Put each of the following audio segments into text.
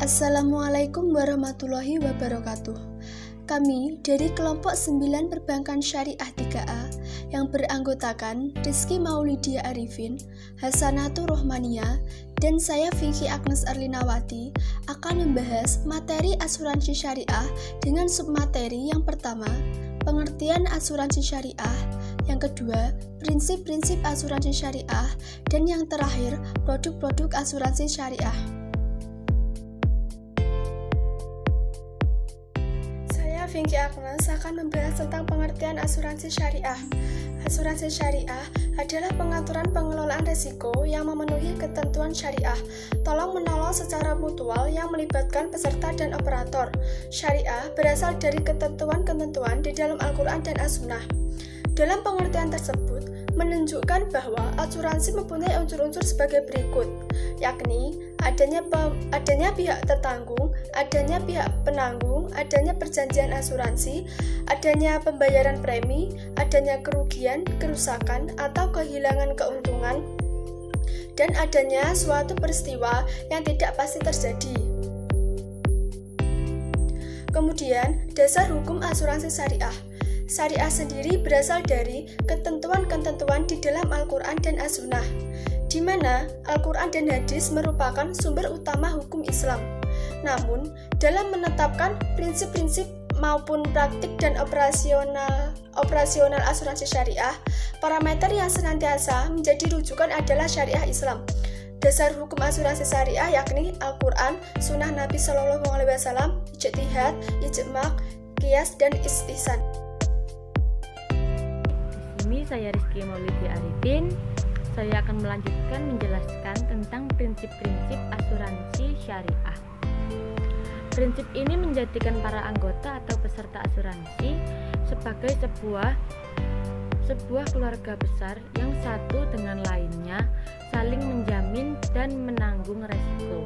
Assalamualaikum warahmatullahi wabarakatuh. Kami dari kelompok 9 Perbankan Syariah 3A yang beranggotakan Rizky Maulidia Arifin, Hasanatul Rohmania, dan saya Vicky Agnes Erlinawati akan membahas materi asuransi syariah dengan submateri yang pertama, pengertian asuransi syariah, yang kedua, prinsip-prinsip asuransi syariah, dan yang terakhir, produk-produk asuransi syariah. Vicky Agnes akan membahas tentang pengertian asuransi syariah. Asuransi syariah adalah pengaturan pengelolaan risiko yang memenuhi ketentuan syariah, tolong-menolong secara mutual yang melibatkan peserta dan operator. Syariah berasal dari ketentuan-ketentuan di dalam Al-Quran dan As-Sunnah. Dalam pengertian tersebut, menunjukkan bahwa asuransi mempunyai unsur-unsur sebagai berikut, yakni adanya pihak tertanggung, adanya pihak penanggung, adanya perjanjian asuransi, adanya pembayaran premi, adanya kerugian, kerusakan, atau kehilangan keuntungan, dan adanya suatu peristiwa yang tidak pasti terjadi. Kemudian, dasar hukum asuransi syariah. Syariah sendiri berasal dari ketentuan-ketentuan di dalam Al-Quran dan As-Sunnah, di mana Al-Quran dan Hadis merupakan sumber utama hukum Islam. Namun, dalam menetapkan prinsip-prinsip maupun praktik dan operasional asuransi syariah, parameter yang senantiasa menjadi rujukan adalah syariah Islam. Dasar hukum asuransi syariah yakni Al-Quran, Sunnah Nabi SAW, ijtihad, ijma', qiyas, dan istihsan. Saya Rizky Maulidia Arifin. Saya akan melanjutkan menjelaskan tentang prinsip-prinsip asuransi syariah. Prinsip ini menjadikan para anggota atau peserta asuransi sebagai sebuah keluarga besar yang satu dengan lainnya saling menjamin dan menanggung resiko.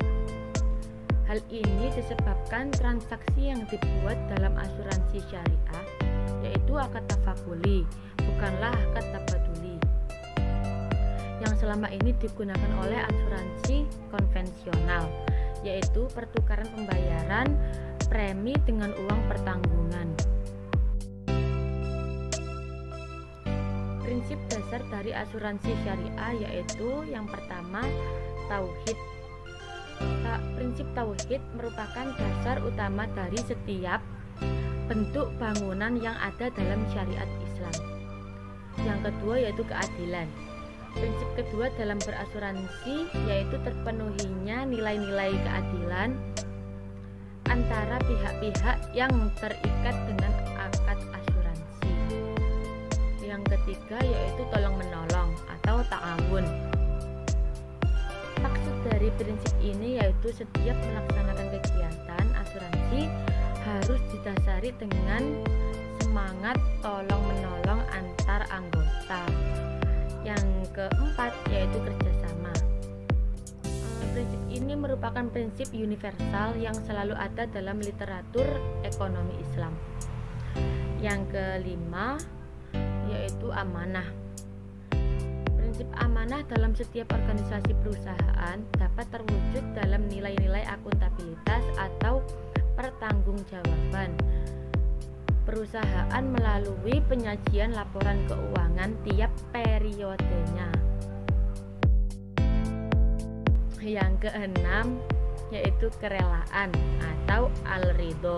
Hal ini disebabkan transaksi yang dibuat dalam asuransi syariah yaitu akad tafakuli, bukanlah akad tabaduli yang selama ini digunakan oleh asuransi konvensional, yaitu pertukaran pembayaran premi dengan uang pertanggungan. Prinsip dasar dari asuransi syariah yaitu yang pertama, tauhid. Prinsip tauhid merupakan dasar utama dari setiap bentuk bangunan yang ada dalam syariat Islam. Yang kedua yaitu keadilan. Prinsip kedua dalam berasuransi yaitu terpenuhinya nilai-nilai keadilan antara pihak-pihak yang terikat dengan akad asuransi. Yang ketiga yaitu tolong-menolong atau ta'awun. Maksud dari prinsip ini yaitu setiap melaksanakan kegiatan asuransi harus didasari dengan semangat tolong-menolong antar anggota. Yang keempat yaitu kerjasama. Prinsip ini merupakan prinsip universal yang selalu ada dalam literatur ekonomi Islam. Yang kelima yaitu amanah. Prinsip amanah dalam setiap organisasi perusahaan dapat terwujud dalam nilai-nilai akuntabilitas atau pertanggungjawaban perusahaan melalui penyajian laporan keuangan tiap periodenya. Yang keenam yaitu kerelaan atau al-ridho.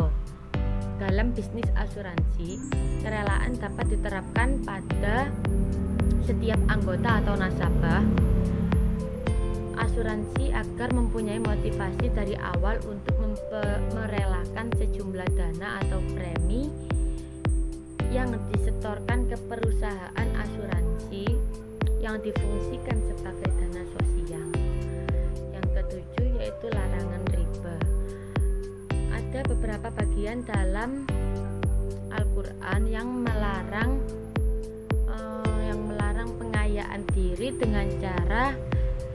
Dalam bisnis asuransi, kerelaan dapat diterapkan pada setiap anggota atau nasabah asuransi agar mempunyai motivasi dari awal untuk merelakan sejumlah dana atau premi yang disetorkan ke perusahaan asuransi yang difungsikan sebagai dana sosial. Yang ketujuh yaitu larangan riba. Ada beberapa bagian dalam Al-Quran yang melarang pengayaan diri dengan cara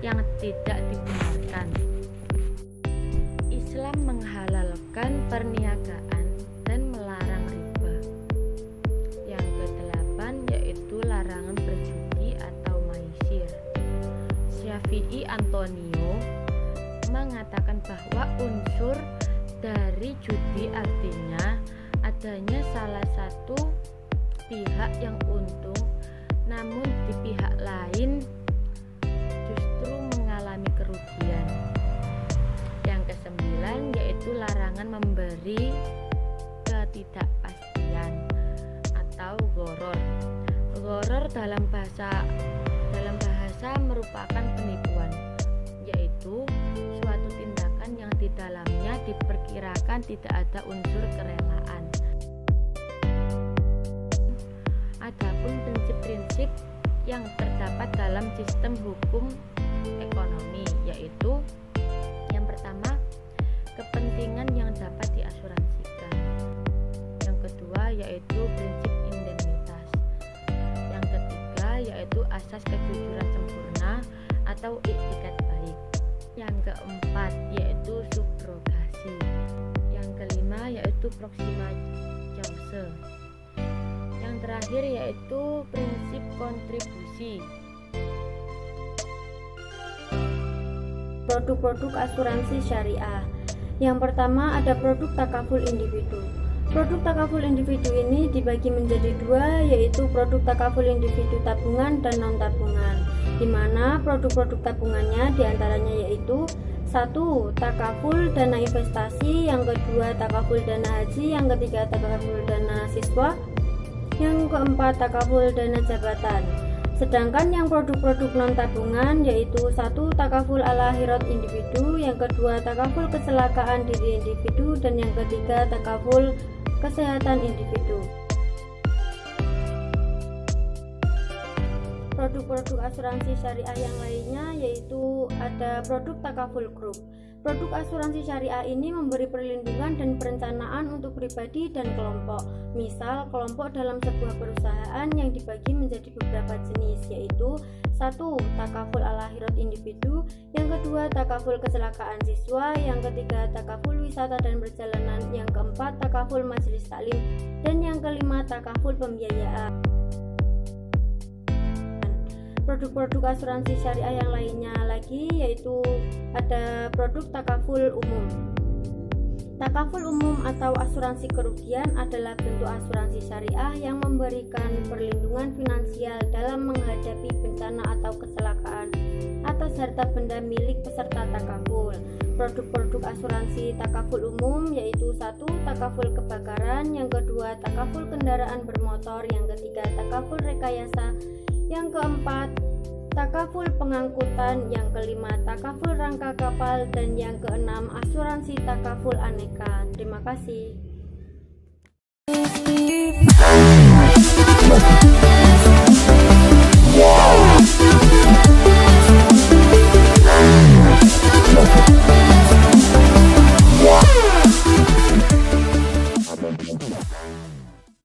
yang tidak dibenarkan. Islam menghalalkan perniagaan dan melarang riba. Yang kedelapan yaitu larangan berjudi atau maisir. Syafi'i Antonio mengatakan mengatakan bahwa unsur dari judi artinya adanya salah satu pihak yang untung, namun di pihak lain justru mengalami kerugian. Yang kesembilan yaitu larangan memberi ketidakpastian atau gharar. Gharar dalam bahasa merupakan penipuan, yaitu suatu tindakan yang di dalamnya diperkirakan tidak ada unsur kerelaan. Adapun prinsip-prinsip yang terdapat dalam sistem hukum ekonomi, yaitu yang pertama, kepentingan yang dapat diasuransikan. Yang kedua yaitu prinsip indemnitas. Yang ketiga yaitu asas kejujuran sempurna atau etikat baik. Yang keempat yaitu subrogasi. Yang kelima yaitu proxima causa. Yang terakhir yaitu prinsip kontribusi. Produk-produk asuransi syariah. Yang pertama ada produk takaful individu. Produk takaful individu ini dibagi menjadi dua, yaitu produk takaful individu tabungan dan non tabungan, di mana produk-produk tabungannya diantaranya yaitu satu, takaful dana investasi, yang kedua takaful dana haji, yang ketiga takaful dana siswa, yang keempat takaful dana jabatan. Sedangkan yang produk-produk non tabungan yaitu satu, takaful ala akhirat individu, yang kedua takaful kecelakaan diri individu, dan yang ketiga takaful kesehatan individu. Produk-produk asuransi syariah yang lainnya yaitu ada produk takaful group. Produk asuransi syariah ini memberi perlindungan dan perencanaan untuk pribadi dan kelompok. Misal, kelompok dalam sebuah perusahaan yang dibagi menjadi beberapa jenis, yaitu satu, takaful ala akhirat individu, yang kedua takaful kecelakaan siswa, yang ketiga takaful wisata dan perjalanan, yang keempat takaful majelis taklim, dan yang kelima takaful pembiayaan. Produk-produk asuransi syariah yang lainnya lagi yaitu ada produk takaful umum. Takaful umum atau asuransi kerugian adalah bentuk asuransi syariah yang memberikan perlindungan finansial dalam menghadapi bencana atau kecelakaan atas harta benda milik peserta takaful. Produk-produk asuransi takaful umum yaitu satu, takaful kebakaran, yang kedua takaful kendaraan bermotor, yang ketiga takaful rekayasa, yang keempat takaful pengangkutan, yang kelima takaful rangka kapal, dan yang keenam asuransi takaful aneka. Terima kasih.